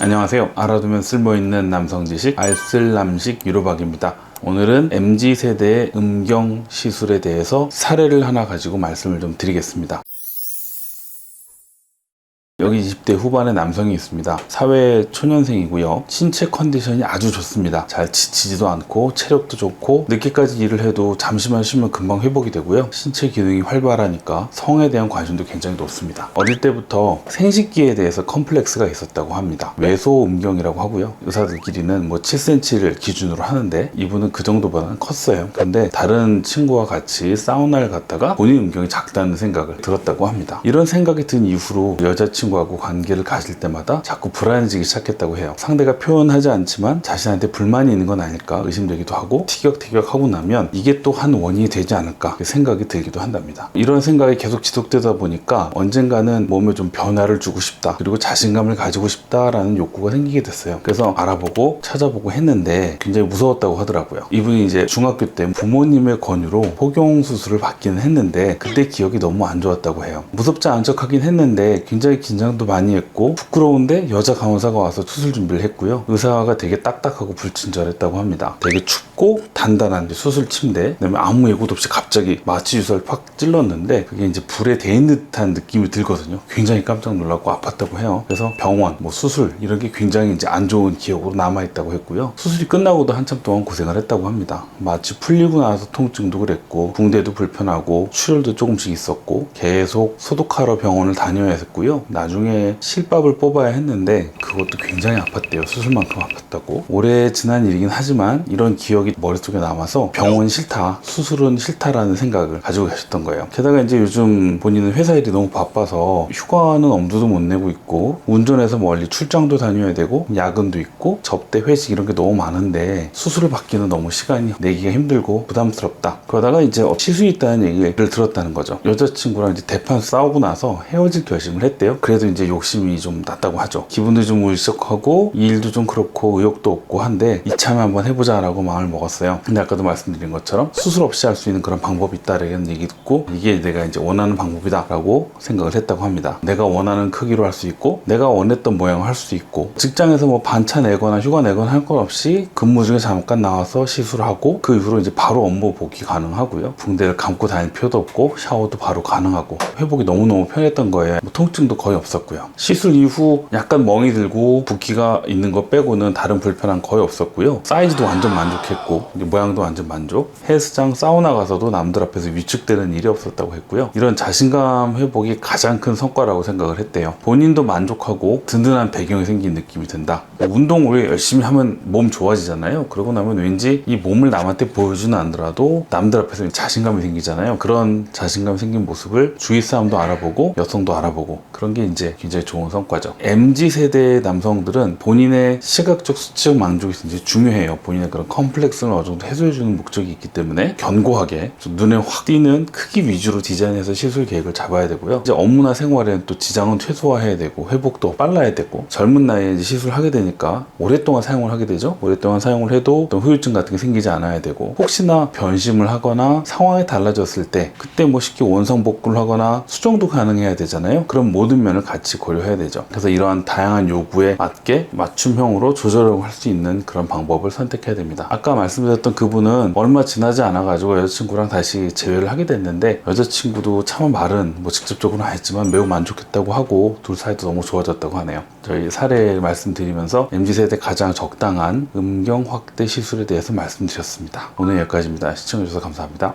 안녕하세요. 알아두면 쓸모있는 남성 지식 알쓸남식 유로박입니다. 오늘은 MZ세대의 음경 시술에 대해서 사례를 하나 가지고 말씀을 좀 드리겠습니다. 여기 20대 후반의 남성이 있습니다. 사회 초년생이고요. 신체 컨디션이 아주 좋습니다. 잘 지치지도 않고 체력도 좋고 늦게까지 일을 해도 잠시만 쉬면 금방 회복이 되고요. 신체 기능이 활발하니까 성에 대한 관심도 굉장히 높습니다. 어릴 때부터 생식기에 대해서 컴플렉스가 있었다고 합니다. 외소 음경이라고 하고요. 의사들끼리는 7cm를 기준으로 하는데 이분은 그 정도보다는 컸어요. 근데 다른 친구와 같이 사우나를 갔다가 본인 음경이 작다는 생각을 들었다고 합니다. 이런 생각이 든 이후로 여자친구하고 관계를 가질 때마다 자꾸 불안해지기 시작했다고 해요. 상대가 표현하지 않지만 자신한테 불만이 있는 건 아닐까 의심되기도 하고 티격태격하고 나면 이게 또 한 원인이 되지 않을까 생각이 들기도 한답니다. 이런 생각이 계속 지속되다 보니까 언젠가는 몸에 좀 변화를 주고 싶다, 그리고 자신감을 가지고 싶다라는 욕구가 생기게 됐어요. 그래서 알아보고 찾아보고 했는데 굉장히 무서웠다고 하더라고요. 이분이 이제 중학교 때 부모님의 권유로 포경 수술을 받기는 했는데 그때 기억이 너무 안 좋았다고 해요. 무섭지 않은 척 하긴 했는데 굉장히 긴장도 많이 했고 부끄러운데 여자 간호사가 와서 수술 준비를 했고요. 의사가 되게 딱딱하고 불친절했다고 합니다. 되게 춥고 단단한 수술 침대, 그다음에 아무 예고도 없이 갑자기 마취 주사를 팍 찔렀는데 그게 이제 불에 데인 듯한 느낌이 들거든요. 굉장히 깜짝 놀랐고 아팠다고 해요. 그래서 병원, 수술 이런 게 굉장히 이제 안 좋은 기억으로 남아있다고 했고요. 수술이 끝나고도 한참 동안 고생을 했다고 합니다. 마취 풀리고 나서 통증도 그랬고 붕대도 불편하고 출혈도 조금씩 있었고 계속 소독하러 병원을 다녀야 했고요. 나중에 실밥을 뽑아야 했는데 그것도 굉장히 아팠대요. 수술만큼 아팠다고. 오래 지난 일이긴 하지만 이런 기억이 머릿속에 남아서 병원 싫다, 수술은 싫다라는 생각을 가지고 계셨던 거예요. 게다가 이제 요즘 본인은 회사 일이 너무 바빠서 휴가는 엄두도 못 내고 있고 운전해서 멀리 출장도 다녀야 되고 야근도 있고 접대, 회식 이런 게 너무 많은데 수술을 받기는 너무 시간이 내기가 힘들고 부담스럽다. 그러다가 이제 시술이 있다는 얘기를 들었다는 거죠. 여자친구랑 이제 대판 싸우고 나서 헤어질 결심을 했대요. 그래도 이제 욕심이 좀 났다고 하죠. 기분도 좀 울적하고 일도 좀 그렇고 의욕도 없고 한데 이참에 한번 해보자 라고 마음을 먹었어요. 근데 아까도 말씀드린 것처럼 수술 없이 할 수 있는 그런 방법이 있다라는 얘기 듣고 이게 내가 이제 원하는 방법이다 라고 생각을 했다고 합니다. 내가 원하는 크기로 할 수 있고 내가 원했던 모양을 할 수 있고 직장에서 반차 내거나 휴가 내거나 할 것 없이 근무 중에 잠깐 나와서 시술하고 그 이후로 이제 바로 업무 복귀 가능하고요. 붕대를 감고 다닐 필요도 없고 샤워도 바로 가능하고 회복이 너무너무 편했던 거예요. 통증도 거의 없었고요. 시술 이후 약간 멍이 들고 붓기가 있는 거 빼고는 다른 불편함 거의 없었고요. 사이즈도 완전 만족했고 모양도 완전 만족. 헬스장, 사우나 가서도 남들 앞에서 위축되는 일이 없었다고 했고요. 이런 자신감 회복이 가장 큰 성과라고 생각을 했대요. 본인도 만족하고 든든한 배경이 생긴 느낌이 든다. 운동을 열심히 하면 몸 좋아지잖아요. 그러고 나면 왠지 이 몸을 남한테 보여주는 않더라도 남들 앞에서 자신감이 생기잖아요. 그런 자신감 생긴 모습을 주위 사람도 알아보고 여성도 알아보고 그런 게 이제 굉장히 좋은 성과죠. MZ세대 남성들은 본인의 시각적, 수치적 만족이 굉장히 중요해요. 본인의 그런 컴플렉스를 어느 정도 해소해주는 목적이 있기 때문에 견고하게 좀 눈에 확 띄는 크기 위주로 디자인해서 시술 계획을 잡아야 되고요. 이제 업무나 생활에는 또 지장은 최소화해야 되고 회복도 빨라야 되고 젊은 나이에 이제 시술을 하게 되니까 오랫동안 사용을 하게 되죠. 오랫동안 사용을 해도 또 후유증 같은 게 생기지 않아야 되고 혹시나 변심을 하거나 상황이 달라졌을 때 그때 쉽게 원상복구를 하거나 수정도 가능해야 되잖아요. 그런 모든 면을 같이 고려해야 되죠. 그래서 이러한 다양한 요구에 맞게 맞춤형으로 조절을 할 수 있는 그런 방법을 선택해야 됩니다. 아까 말씀드렸던 그분은 얼마 지나지 않아가지고 여자친구랑 다시 재회를 하게 됐는데 여자친구도 참 말은 직접적으로는 안 했지만 매우 만족했다고 하고 둘 사이도 너무 좋아졌다고 하네요. 저희 사례 말씀드리면서 MZ세대 가장 적당한 음경 확대 시술에 대해서 말씀드렸습니다. 오늘 여기까지입니다. 시청해주셔서 감사합니다.